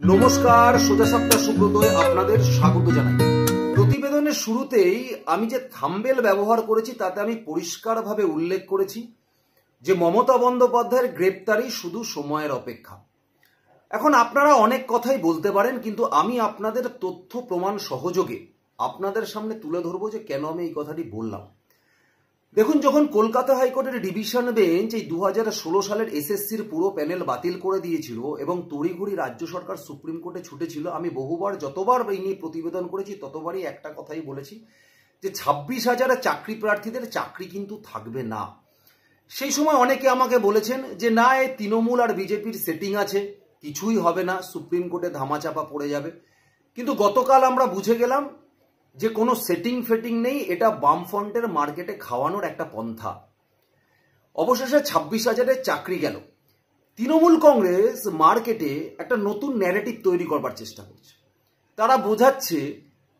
নমস্কার, সোজা সাপটা সুব্রতয় আপনাদের স্বাগত জানাই। প্রতিবেদনের শুরুতেই আমি যে থাম্বনেল ব্যবহার করেছি তাতে আমি পরিষ্কারভাবে উল্লেখ করেছি যে মমতা বন্দ্যোপাধ্যায়ের গ্রেপ্তারি শুধু সময়ের অপেক্ষা। এখন আপনারা অনেক কথাই বলতে পারেন, কিন্তু আমি আপনাদের তথ্য প্রমাণ সহযোগে আপনাদের সামনে তুলে ধরবো যে কেন আমি এই কথাটি বললাম। দেখুন, যখন কলকাতা হাইকোর্টের ডিভিশন বেঞ্চ এই 2016 সালের এসএসসির পুরো প্যানেল বাতিল করে দিয়েছিল এবং তড়িঘড়ি রাজ্য সরকার সুপ্রিম কোর্টে ছুটেছিল, আমি বহুবার যতবার এই নিয়ে প্রতিবেদন করেছি ততবারই একটা কথাই বলেছি যে 26,000 চাকরি প্রার্থীদের চাকরি কিন্তু থাকবে না। সেই সময় অনেকে আমাকে বলেছেন যে না, এ তৃণমূল আর বিজেপির সেটিং আছে, কিছুই হবে না, সুপ্রিম কোর্টে ধামাচাপা পড়ে যাবে। কিন্তু গতকাল আমরা বুঝে গেলাম যে কোনো সেটিং ফেটিং নেই, এটা বামফ্রন্টের মার্কেটে খাওয়ানোর একটা পন্থা। অবশেষে 26,000 চাকরি গেল। তৃণমূল কংগ্রেস মার্কেটে একটা নতুন ন্যারেটিভ তৈরি করবার চেষ্টা করছে। তারা বোঝাচ্ছে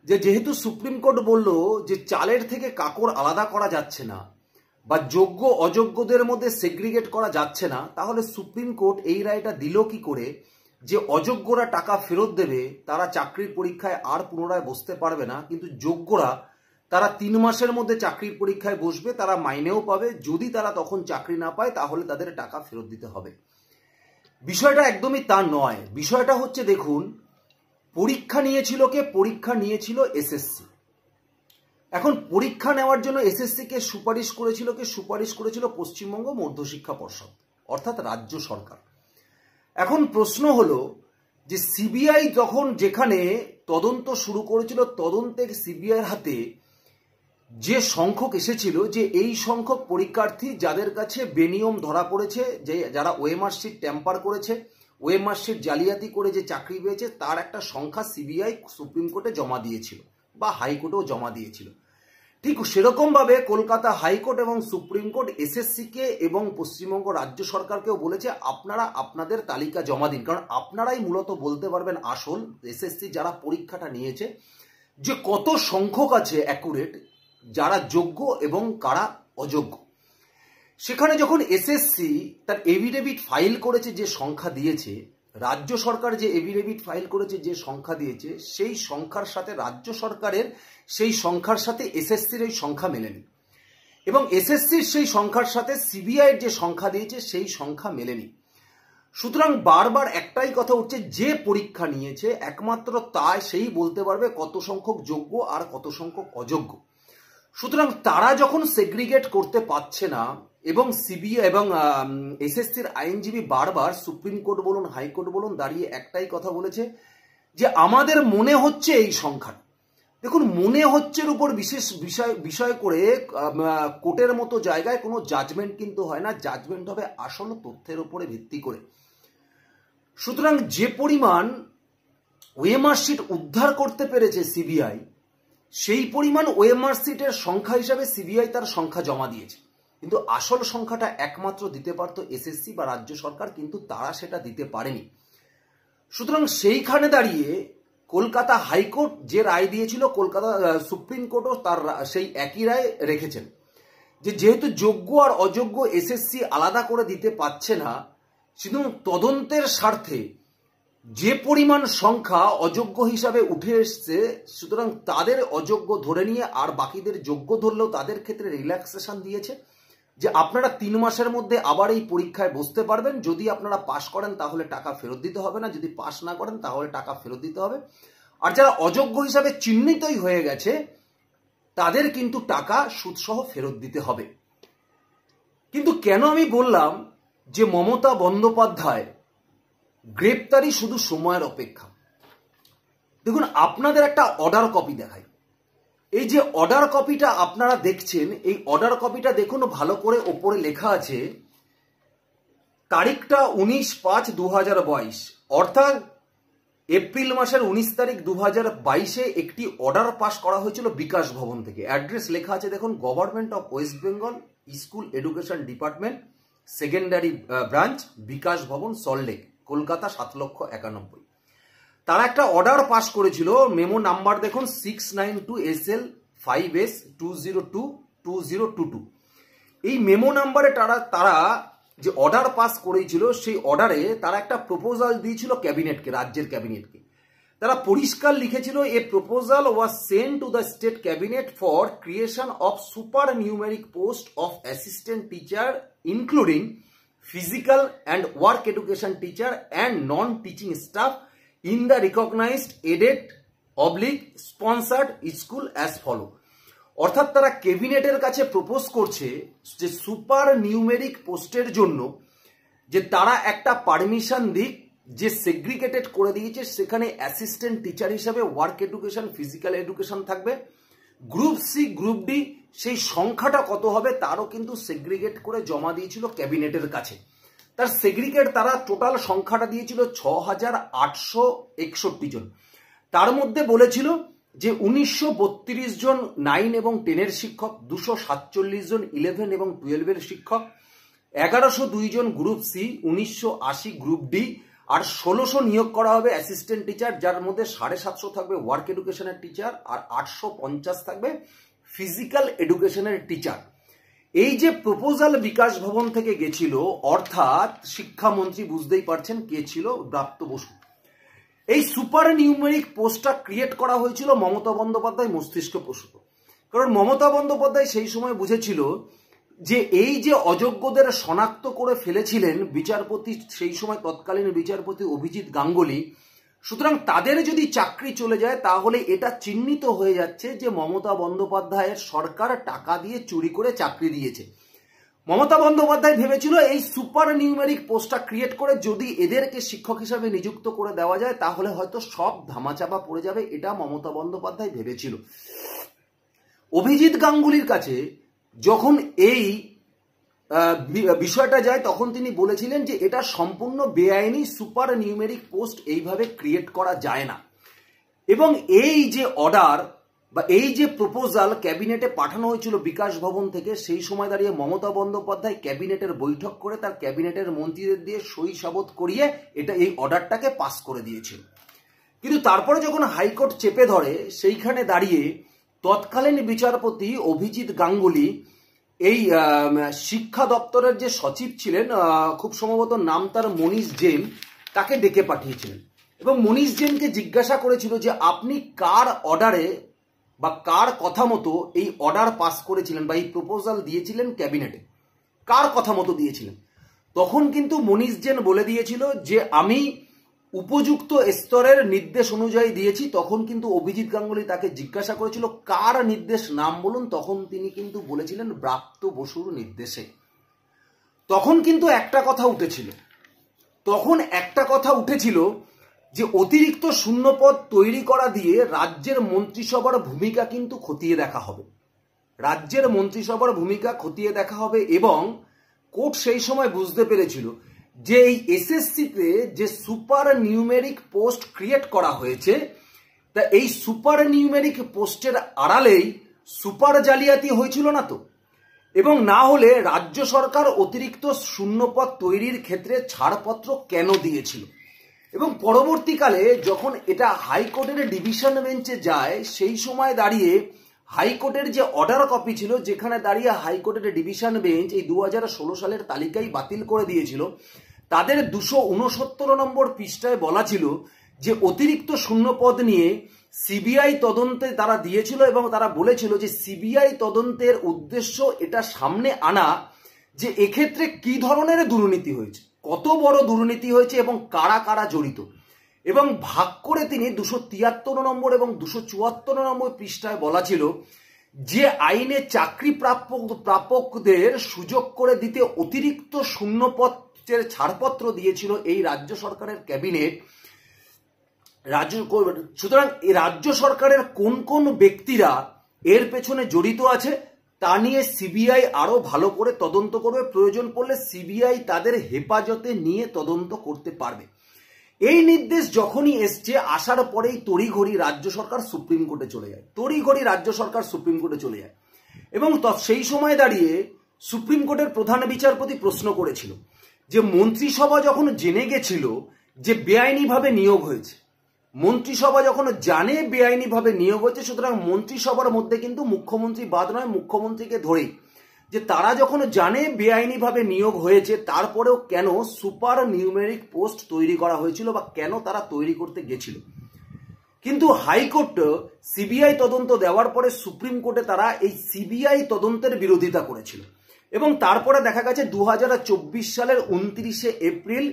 যে যেহেতু সুপ্রিম কোর্ট বলল যে চালের থেকে কাকড় আলাদা করা যাচ্ছে না বা যোগ্য অযোগ্যদের মধ্যে সেগ্রিগেট করা যাচ্ছে না, তাহলে সুপ্রিম কোর্ট এই রায়টা দিল কি করে যে অযোগ্যরা টাকা ফেরত দেবে, তারা চাকরির পরীক্ষায় আর পুনরায় বসতে পারবে না, কিন্তু যোগ্যরা তারা 3 মাসের মধ্যে চাকরির পরীক্ষায় বসবে, তারা মাইনেও পাবে। যদি তারা তখন চাকরি না পায় তাহলে তাদের টাকা ফেরত দিতে হবে। বিষয়টা একদমই তা নয়। বিষয়টা হচ্ছে, দেখুন, পরীক্ষা নিয়েছিল কে? পরীক্ষা নিয়েছিল এসএসসি। এখন পরীক্ষা নেওয়ার জন্য এসএসসি কে সুপারিশ করেছিল কে? সুপারিশ করেছিল পশ্চিমবঙ্গ মধ্যশিক্ষা পর্ষদ, অর্থাৎ রাজ্য সরকার। এখন প্রশ্ন হলো যে সিবিআই যখন যেখানে তদন্ত শুরু করেছিল, তদন্তের সিবিআইয়ের হাতে যে সংখ্যক এসেছিল যে এই সংখ্যক পরীক্ষার্থী যাদের কাছে বেনিয়ম ধরা পড়েছে, যে যারা ওএমআর শিট ট্যাম্পার করেছে, ওএমআর শিট জালিয়াতি করে যে চাকরি পেয়েছে, তার একটা সংখ্যা সিবিআই সুপ্রিম কোর্টে জমা দিয়েছিল বা হাইকোর্টেও জমা দিয়েছিল। ঠিক সেরকমভাবে কলকাতা হাইকোর্ট এবং সুপ্রিম কোর্ট এসএসসিকে এবং পশ্চিমবঙ্গ রাজ্য সরকারকেও বলেছে আপনারা আপনাদের তালিকা জমা দিন, কারণ আপনারাই মূলত বলতে পারবেন আসল এসএসসি যারা পরীক্ষাটা নিয়েছে যে কত সংখ্যক আছে অ্যাকুরেট, যারা যোগ্য এবং কারা অযোগ্য। সেখানে যখন এসএসসি তার এভিডেভিট ফাইল করেছে, যে সংখ্যা দিয়েছে, রাজ্য সরকার যে এভিডেভিট ফাইল করেছে যে সংখ্যা দিয়েছে, সেই সংখ্যার সাথে রাজ্য সরকারের সেই সংখ্যার সাথে এসএসসির এই সংখ্যা মেলেনি, এবং এসএসসির সেই সংখ্যার সাথে সিবিআইয়ের যে সংখ্যা দিয়েছে সেই সংখ্যা মেলেনি। সুতরাং বারবার একটাই কথা উঠছে, যে পরীক্ষা নিয়েছে একমাত্র তাই সেই বলতে পারবে কত সংখ্যক যোগ্য আর কত সংখ্যক অযোগ্য। সুতরাং তারা যখন সেগ্রিগেট করতে পারছে না, এবং সিবিআই এবং এসএসসির আইনজীবী বারবার সুপ্রিম কোর্ট বলুন হাইকোর্ট বলুন দাঁড়িয়ে একটাই কথা বলেছে যে আমাদের মনে হচ্ছে এই সংখ্যা। দেখুন, মনে হচ্ছের উপর বিশেষ বিষয় করে কোর্টের মতো জায়গায় কোনো জাজমেন্ট কিন্তু হয় না, জাজমেন্ট হবে আসল তথ্যের উপরে ভিত্তি করে। সুতরাং যে পরিমাণ ওএমআর শিট উদ্ধার করতে পেরেছে সিবিআই, সেই পরিমাণ ওএমআর শিটের সংখ্যা হিসাবে সিবিআই তার সংখ্যা জমা দিয়েছে, কিন্তু আসল সংখ্যাটা একমাত্র দিতে পারতো এসএসসি বা রাজ্য সরকার, কিন্তু তারা সেটা দিতে পারেনি। সুতরাং সেইখানে দাঁড়িয়ে কলকাতা হাইকোর্ট যে রায় দিয়েছিল, কলকাতা সুপ্রিম কোর্টও তার সেই একই রায় রেখেছেন যে যেহেতু যোগ্য আর অযোগ্য এসএসসি আলাদা করে দিতে পারছে না, শুধু তদন্তের স্বার্থে যে পরিমাণ সংখ্যা অযোগ্য হিসাবে উঠে এসছে, সুতরাং তাদের অযোগ্য ধরে নিয়ে আর বাকিদের যোগ্য ধরলেও তাদের ক্ষেত্রে রিল্যাক্সেশন দিয়েছে যে আপনারা 3 মাসের মধ্যে আবার এই পরীক্ষায় বসতে পারবেন, যদি আপনারা পাশ করেন তাহলে টাকা ফেরত দিতে হবে না, যদি পাশ না করেন তাহলে টাকা ফেরত দিতে হবে। আর যারা অযোগ্য হিসাবে চিহ্নিতই হয়ে গেছে তাদের কিন্তু টাকা সুদসহ ফেরত দিতে হবে। কিন্তু কেন আমি বললাম যে মমতা বন্দ্যোপাধ্যায় গ্রেপ্তারি শুধু সময়ের অপেক্ষা? দেখুন, আপনাদের একটা অর্ডার কপি দেখাই। এই যে অর্ডার কপিটা আপনারা দেখছেন, এই অর্ডার কপিটা দেখুন ভালো করে, ওপরে লেখা আছে তারিখটা 19/5/2022, অর্থাৎ এপ্রিল মাসের 19 তারিখ 2022 একটি অর্ডার পাস করা হয়েছিল বিকাশ ভবন থেকে। অ্যাড্রেস লেখা আছে দেখুন, government of West Bengal school education department, secondary branch, Bikash Bhavan, Salt Lake, Kolkata 7,91,000। তারা একটা অর্ডার পাস করেছিল, মেমো নাম্বার দেখুন 692SL5S2022022। এই মেমো নাম্বারে তারা যে অর্ডার পাস করেছিল, সেই অর্ডারে তারা একটা প্রপোজাল দিয়েছিল ক্যাবিনেটকে, রাজ্যের ক্যাবিনেটকে। তারা পরিষ্কার লিখেছিল, এ proposal was sent to the state cabinet for creation of super numeric post of assistant teacher including physical and work education teacher and non-teaching staff in the recognized aided / sponsored school as follow। অর্থাৎ তারা ক্যাবিনেটের কাছে propose করছে যে super numeric পোস্টের জন্য যে তারা একটা পারমিশন দিক, যে সেগ্রিগেটেড করে দিয়েছে, সেখানে অ্যাসিস্ট্যান্ট টিচার হিসাবে ওয়ার্ক এডুকেশন, ফিজিক্যাল এডুকেশন থাকবে। গ্রুপ সি, গ্রুপ ডি, সেই সংখ্যাটা কত হবে তারও কিন্তু সেগ্রিগেট করে জমা দিয়েছিল ক্যাবিনেটের কাছে। তার সেগ্রিগেট তারা টোটাল সংখ্যাটা দিয়েছিল 6,861 জন। তার মধ্যে বলেছিল যে 1932 জন 9 এবং 10-এর শিক্ষক, 247 জন 11 এবং 12-এর শিক্ষক, 1102 জন গ্রুপ সি, 1980 গ্রুপ ডি, আর 1600 নিয়োগ করা হবে অ্যাসিস্ট্যান্ট টিচার, যার মধ্যে 750 থাকবে ওয়ার্ক এডুকেশনের টিচার আর 850 থাকবে ফিজিক্যাল এডুকেশনের টিচার। এই যে প্রপোজাল বিকাশ ভবন থেকে গেছিল, অর্থাৎ শিক্ষামন্ত্রী বুঝতেই পারছেন কে ছিল, ব্রাত্য বসু। এই সুপার নিউমেরিক পোস্টটা ক্রিয়েট করা হয়েছিল মমতা বন্দ্যোপাধ্যায় মস্তিষ্ক প্রসূত। কারণ মমতা বন্দ্যোপাধ্যায় সেই সময় বুঝেছিল যে এই যে অযোগ্যদের শনাক্ত করে ফেলেছিলেন বিচারপতি, সেই সময় তৎকালীন বিচারপতি অভিজিৎ গাঙ্গুলি, সুতরাং তাদের যদি চাকরি চলে যায় তাহলে এটা চিহ্নিত হয়ে যাচ্ছে যে মমতা বন্দ্যোপাধ্যায়ের সরকার টাকা দিয়ে চুরি করে চাকরি দিয়েছে। মমতা বন্দ্যোপাধ্যায় ভেবেছিল এই সুপার নিউমেরিক পোস্টটা ক্রিয়েট করে যদি এদেরকে শিক্ষক হিসাবে নিযুক্ত করে দেওয়া যায় তাহলে হয়তো সব ধামাচাপা পড়ে যাবে, এটা মমতা বন্দ্যোপাধ্যায় ভেবেছিল। অভিজিৎ গাঙ্গুলির কাছে যখন এই বিষয়টা যায় তখন তিনি বলেছিলেন যে এটা সম্পূর্ণ বেআইনি, সুপার নিউমেরিক পোস্ট এইভাবে ক্রিয়েট করা যায় না। এবং এই যে অর্ডার বা এই যে প্রপোজাল ক্যাবিনেটে পাঠানো হয়েছিল বিকাশ ভবন থেকে, সেই সময় দাঁড়িয়ে মমতা বন্দ্যোপাধ্যায় ক্যাবিনেটের বৈঠক করে তার ক্যাবিনেটের মন্ত্রীদের দিয়ে সই সাবত করিয়ে এই অর্ডারটাকে পাস করে দিয়েছিল। কিন্তু তারপরে যখন হাইকোর্ট চেপে ধরে, সেইখানে দাঁড়িয়ে তৎকালীন বিচারপতি অভিজিৎ গাঙ্গুলি এই শিক্ষা দপ্তরের যে সচিব ছিলেন, খুব সম্ভবত নাম তার মনীষ জৈন, তাকে ডেকে পাঠিয়েছিলেন এবং মনীষ জৈনকে জিজ্ঞাসা করেছিল যে আপনি কার অর্ডারে বা কার কথা মতো এই অর্ডার পাস করেছিলেন বা এই প্রপোজাল দিয়েছিলেন ক্যাবিনেটে, কার কথা মতো দিয়েছিলেন। তখন কিন্তু মনীষ জৈন বলে দিয়েছিল যে আমি উপযুক্ত স্তরের নির্দেশ অনুযায়ী দিয়েছি। তখন কিন্তু অভিজিৎ গাঙ্গুলি তাকে জিজ্ঞাসা করেছিল কার নির্দেশ, নাম বলুন। তখন তিনি কিন্তু বলেছিলেন ব্রাত্য বসুর নির্দেশে। তখন কিন্তু একটা কথা উঠেছিল যে অতিরিক্ত শূন্যপদ তৈরি করা দিয়ে রাজ্যের মন্ত্রিসভার ভূমিকা কিন্তু খতিয়ে দেখা হবে, রাজ্যের মন্ত্রিসভার ভূমিকা খতিয়ে দেখা হবে। এবং কোর্ট সেই সময় বুঝতে পেরেছিল যে এই এসএসসিতে যে সুপার নিউমেরিক পোস্ট ক্রিয়েট করা হয়েছে, তা এই সুপার নিউমেরিক পোস্টের আড়ালেই সুপার জালিয়াতি হয়েছিল না তো, এবং না হলে রাজ্য সরকার অতিরিক্ত শূন্যপদ তৈরির ক্ষেত্রে ছাড়পত্র কেন দিয়েছিল। এবং পরবর্তীকালে যখন এটা হাইকোর্টের ডিভিশন বেঞ্চে যায়, সেই সময় দাঁড়িয়ে হাইকোর্টের যে অর্ডার কপি ছিল, যেখানে দাঁড়িয়ে হাইকোর্টের ডিভিশন বেঞ্চ এই 2016 সালের তালিকাই বাতিল করে দিয়েছিল, তাদের 269 নম্বর পৃষ্ঠায় বলা ছিল যে অতিরিক্ত শূন্যপদ নিয়ে সিবিআই তদন্তে তারা দিয়েছিল এবং তারা বলেছিল যে সিবিআই তদন্তের উদ্দেশ্য এটা সামনে আনা যে এক্ষেত্রে কি ধরনের দুর্নীতি হয়েছে, কত বড় দুর্নীতি হয়েছে এবং কারা কারা জড়িত। এবং ভাগ করে তিনি 273 নম্বর এবং 274 নম্বর পৃষ্ঠায় বলা ছিল যে আইনে চাকরি প্রাপকদের সুযোগ করে দিতে অতিরিক্ত শূন্যপদের ছাড়পত্র দিয়েছিল এই রাজ্য সরকারের ক্যাবিনেট। সুতরাং এই রাজ্য সরকারের কোন কোন ব্যক্তিরা এর পেছনে জড়িত আছে তা নিয়ে সিবিআই আরো ভালো করে তদন্ত করবে, প্রয়োজন পড়লে সিবিআই তাদের হেফাজতে নিয়ে তদন্ত করতে পারবে। এই নির্দেশ যখনই এসছে, আসার পরেই তড়িঘড়ি রাজ্য সরকার সুপ্রিম কোর্টে চলে যায় এবং সেই সময় দাঁড়িয়ে সুপ্রিম কোর্টের প্রধান বিচারপতি প্রশ্ন করেছিল যে মন্ত্রিসভা যখন জেনে গেছিল যে বেআইনিভাবে নিয়োগ হয়েছে, মন্ত্রিসভা যখন জানে বেআইনিভাবে নিয়োগ হয়েছে, সুতরাং মন্ত্রিসভার মধ্যে কিন্তু মুখ্যমন্ত্রী বাদ নয়, মুখ্যমন্ত্রীকে ধরেই যে তারা যখন জানে বেআইনিভাবে নিয়োগ হয়েছে তারপরেও কেন সুপার নিউমেরিক পোস্ট তৈরি করা হয়েছিল বা কেন তারা তৈরি করতে গেছিল। কিন্তু হাইকোর্ট সিবিআই তদন্ত দেওয়ার পরে সুপ্রিম কোর্টে তারা এই সিবিআই তদন্তের বিরোধিতা করেছিল এবং তারপরে দেখা গেছে 2024 সালের 29শে এপ্রিল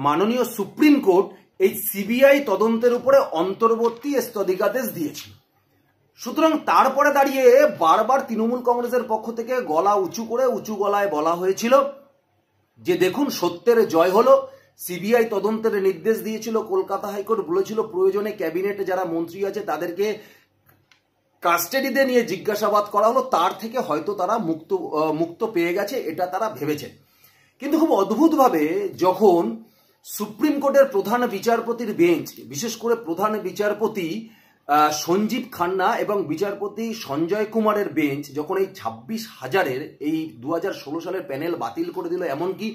মাননীয় সুপ্রিম কোর্ট এই সিবিআই তদন্তের উপরে অন্তর্বর্তী স্থগিতাদেশ দিয়েছিল। সুতরাং তারপরে দাঁড়িয়ে বারবার তৃণমূল কংগ্রেসের পক্ষ থেকে গলা উঁচু করে উঁচু গলায় বলা হয়েছিল যে দেখুন সত্যের জয় হলো, সিবিআই তদন্তের নির্দেশ দিয়েছিল কলকাতা হাইকোর্ট, বলেছিল প্রয়োজনে ক্যাবিনেটে যারা মন্ত্রী আছে তাদেরকে কাস্টাডিতে নিয়ে জিজ্ঞাসাবাদ করা হলো, তার থেকে হয়তো তারা মুক্ত পেয়ে গেছে এটা তারা ভেবেছেন। কিন্তু খুব অদ্ভুতভাবে যখন সুপ্রিম কোর্টের প্রধান বিচারপতির বেঞ্চ, বিশেষ করে প্রধান বিচারপতি সঞ্জীব খান্না এবং বিচারপতি সঞ্জয় কুমারের বেঞ্চ যখন এই 26,000-এর এই 2016 সালের প্যানেল বাতিল করে দিল, এমনকি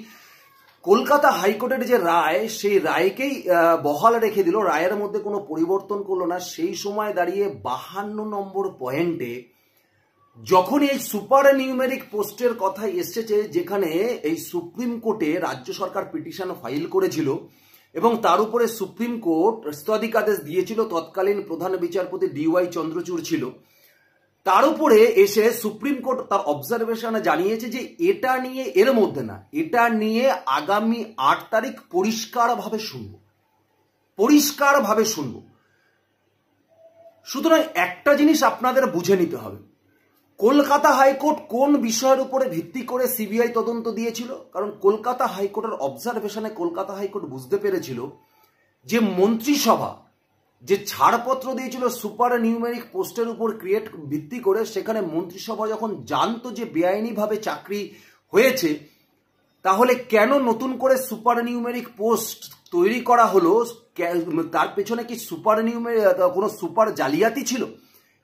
কলকাতা হাইকোর্টের যে রায় সেই রায়কেই বহাল রেখে দিল, রায়ের মধ্যে কোনো পরিবর্তন করলো না, সেই সময় দাঁড়িয়ে 52 নম্বর পয়েন্টে যখন এই সুপার নিউমেরিক পোস্টের কথা এসেছে, যেখানে এই সুপ্রিম কোর্টে রাজ্য সরকার পিটিশন ফাইল করেছিল এবং তার উপরে সুপ্রিম কোর্ট স্থগিতাদেশ দিয়েছিল, তৎকালীন প্রধান বিচারপতি DY চন্দ্রচূড় ছিল, তার উপরে এসে সুপ্রিম কোর্ট তার অবজারভেশনে জানিয়েছে যে এটা নিয়ে এর মধ্যে না, এটা নিয়ে আগামী 8 তারিখ পরিষ্কারভাবে শুনব। সুতরাং একটা জিনিস আপনাদের বুঝে নিতে হবে, কলকাতা হাইকোর্ট কোন বিষয়ের উপরে ভিত্তি করে সিবিআই তদন্ত দিয়েছিল। কারণ কলকাতা হাইকোর্টের অবজারভেশনে কলকাতা হাইকোর্ট বুঝতে পেরেছিল যে মন্ত্রিসভা যে ছাড়পত্র দিয়েছিল সুপার নিউমেরিক পোস্টের উপর ভিত্তি করে, সেখানে মন্ত্রিসভা যখন জানতো যে বেআইনিভাবে চাকরি হয়েছে, তাহলে কেন নতুন করে সুপার নিউমেরিক পোস্ট তৈরি করা হলো? তার পেছনে কি কোনো সুপার জালিয়াতি ছিল?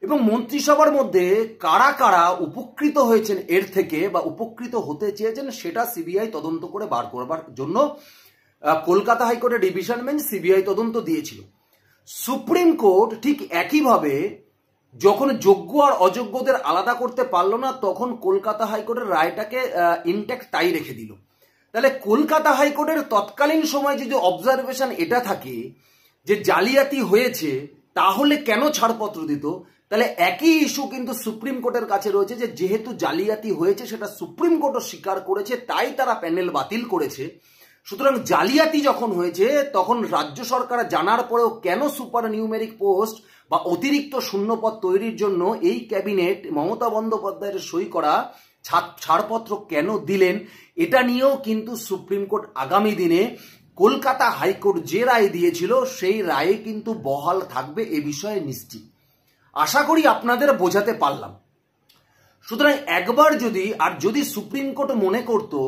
এবং মন্ত্রিসভার মধ্যে কারা কারা উপকৃত হয়েছেন এর থেকে বা উপকৃত হতে চেয়েছেন সেটা সিবিআই তদন্ত করে বার করবার জন্য কলকাতা হাইকোর্টের ডিভিশন বেঞ্চ সিবিআই তদন্ত দিয়েছিল। সুপ্রিম কোর্ট ঠিক একইভাবে যখন যোগ্য আর অযোগ্যদের আলাদা করতে পারলো না, তখন কলকাতা হাইকোর্টের রায়টাকে ইনট্যাক্ট তাই রেখে দিল। তাহলে কলকাতা হাইকোর্টের তৎকালীন সময় যে অবজারভেশন এটা থাকে যে জালিয়াতি হয়েছে, তাহলে কেন ছাড়পত্র দিত? তাহলে একই ইস্যু কিন্তু সুপ্রিম কোর্টের কাছে রয়েছে যে যেহেতু জালিয়াতি হয়েছে সেটা সুপ্রিম কোর্টও স্বীকার করেছে, তাই তারা প্যানেল বাতিল করেছে। সুতরাং জালিয়াতি যখন হয়েছে তখন রাজ্য সরকার জানার পরেও কেন সুপার নিউমেরিক পোস্ট বা অতিরিক্ত শূন্যপদ তৈরির জন্য এই ক্যাবিনেট মমতা বন্দ্যোপাধ্যায়ের সই করা ছাড়পত্র কেন দিলেন, এটা নিয়েও কিন্তু সুপ্রিম কোর্ট আগামী দিনে কলকাতা হাইকোর্ট যে রায় দিয়েছিল সেই রায়ে কিন্তু বহাল থাকবে, এ বিষয়ে নিশ্চিত। আশা করি আপনাদের বোঝাতে পারলাম। সুতরাং একবার যদি সুপ্রিম কোর্ট মনে করতো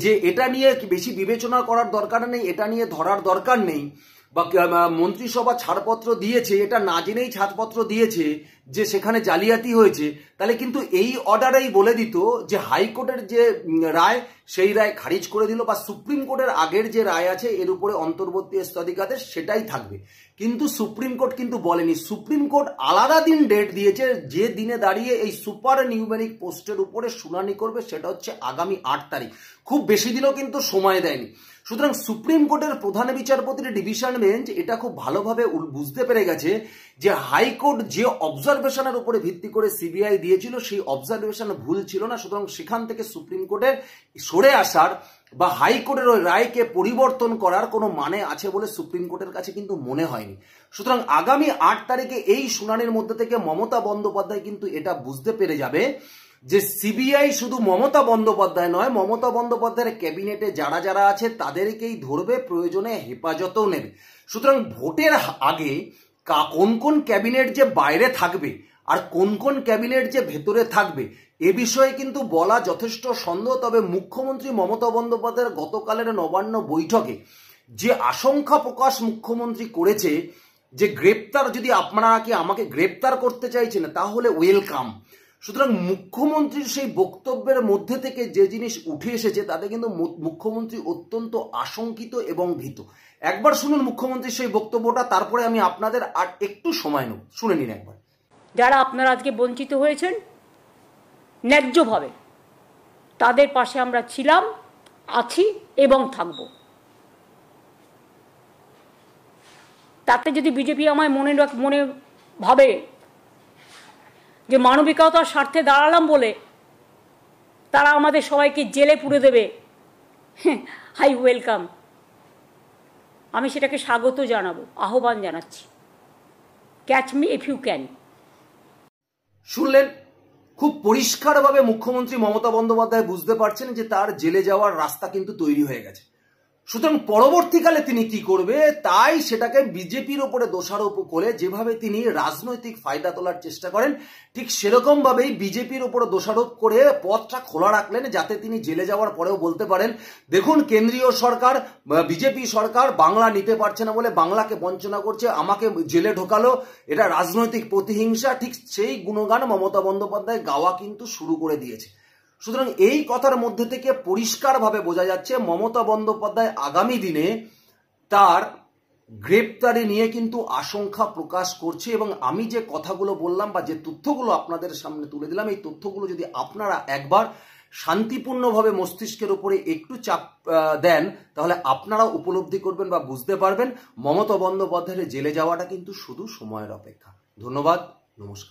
যে এটা নিয়ে বেশি বিবেচনা করার দরকার নেই, এটা নিয়ে ধরার দরকার নেই, বা মন্ত্রিসভা ছাড়পত্র দিয়েছে এটা না জেনেই ছাড়পত্র দিয়েছে যে সেখানে জালিয়াতি হয়েছে, তাহলে কিন্তু এই অর্ডারেই বলে দিত যে হাইকোর্টের যে রায় সেই রায় খারিজ করে দিল, বা সুপ্রিম কোর্টের আগের যে রায় আছে এর উপরে অন্তর্বর্তী স্থগিতাদেশ সেটাই থাকবে। কিন্তু সুপ্রিম কোর্ট কিন্তু বলেনি, সুপ্রিম কোর্ট আলাদা দিন ডেট দিয়েছে যে দিনে দাঁড়িয়ে এই সুপার নিউমেরিক পোস্টের উপরে শুনানি করবে, সেটা হচ্ছে আগামী 8 তারিখ। খুব বেশি দিনও কিন্তু সময় দেয়নি। সুতরাং সুপ্রিম কোর্টের প্রধান বিচারপতির ডিভিশন বেঞ্চ এটা খুব ভালোভাবে বুঝতে পেরে গেছে যে হাইকোর্ট যে অবজারভেশনের উপরে ভিত্তি করে সিবিআই দিয়েছিল সেই অবজারভেশন ভুল ছিল না। সুতরাং সেখান থেকে সুপ্রিম কোর্টের সরে আসার বা হাইকোর্টের ওই রায়কে পরিবর্তন করার কোনো মানে আছে বলে সুপ্রিম কোর্টের কাছে কিন্তু মনে হয়নি। সুতরাং আগামী 8 তারিখে এই শুনানির মধ্যে থেকে মমতা বন্দ্যোপাধ্যায় কিন্তু এটা বুঝতে পেরে যাবে যে সিবিআই শুধু মমতা বন্দ্যোপাধ্যায় নয়, মমতা বন্দ্যোপাধ্যায়ের ক্যাবিনেটে যারা যারা আছে তাদেরকেই ধরবে, প্রয়োজনে হেফাজতেও নেবে। সুতরাং ভোটের আগে কোন কোন ক্যাবিনেট যে বাইরে থাকবে আর কোন কোন ক্যাবিনেট যে ভেতরে থাকবে এ বিষয়ে কিন্তু বলা যথেষ্ট সন্দেহ। তবে মুখ্যমন্ত্রী মমতা বন্দ্যোপাধ্যায়ের গতকালের নবান্ন বৈঠকে যে আশঙ্কা প্রকাশ মুখ্যমন্ত্রী করেছে যে গ্রেপ্তার, যদি আপনারা কি আমাকে গ্রেপ্তার করতে চাইছেন তাহলে ওয়েলকাম। সুতরাং মুখ্যমন্ত্রীর সেই বক্তব্যের মধ্যে থেকে যে জিনিস উঠে এসেছে তাতে কিন্তু মুখ্যমন্ত্রী অত্যন্ত আশঙ্কিত এবং ভীত। একবার শুনুন মুখ্যমন্ত্রীর সেই বক্তব্যটা, তারপরে আমি আপনাদের আর একটু সময় নেব, শুনে নিন একবার। যারা আপনারা আজকে বঞ্চিত হয়েছেন ন্যায্যভাবে তাদের পাশে আমরা ছিলাম, আছি এবং থাকব। তাতে যদি বিজেপি আমায় মনে ভাবে যে মানবিকতার স্বার্থে দাঁড়ালাম বলে তারা আমাদের সবাইকে জেলে পুরে দেবে, আই ওয়েলকাম। আমি সেটাকে স্বাগত জানাবো, আহ্বান জানাচ্ছি। Catch me if you can. শুনলেন, খুব পরিষ্কারভাবে মুখ্যমন্ত্রী মমতা বন্দ্যোপাধ্যায় বুঝতে পারছেন যে তার জেলে যাওয়ার রাস্তা কিন্তু তৈরি হয়ে গেছে। সুতরাং পরবর্তীকালে তিনি কি করবে, তাই সেটাকে বিজেপির ওপরে দোষারোপ করে যেভাবে তিনি রাজনৈতিক ফায়দা তোলার চেষ্টা করেন, ঠিক সেরকম ভাবেই বিজেপির ওপরে দোষারোপ করে পথটা খোলা রাখলেন, যাতে তিনি জেলে যাওয়ার পরেও বলতে পারেন, দেখুন কেন্দ্রীয় সরকার, বিজেপি সরকার বাংলা নিতে পারছে না বলে বাংলাকে বঞ্চনা করছে, আমাকে জেলে ঢোকালো, এটা রাজনৈতিক প্রতিহিংসা। ঠিক সেই গুণগান মমতা বন্দ্যোপাধ্যায় গাওয়া কিন্তু শুরু করে দিয়েছে। সুতরাং এই কথার মধ্যে থেকে পরিষ্কারভাবে বোঝা যাচ্ছে মমতা বন্দ্যোপাধ্যায় আগামী দিনে তার গ্রেপ্তারি নিয়ে কিন্তু আশঙ্কা প্রকাশ করছে। এবং আমি যে কথাগুলো বললাম বা যে তথ্যগুলো আপনাদের সামনে তুলে দিলাম, এই তথ্যগুলো যদি আপনারা একবার শান্তিপূর্ণভাবে মস্তিষ্কের উপরে একটু চাপ দেন, তাহলে আপনারা উপলব্ধি করবেন বা বুঝতে পারবেন মমতা বন্দ্যোপাধ্যায়ের জেলে যাওয়াটা কিন্তু শুধু সময়ের অপেক্ষা। ধন্যবাদ, নমস্কার।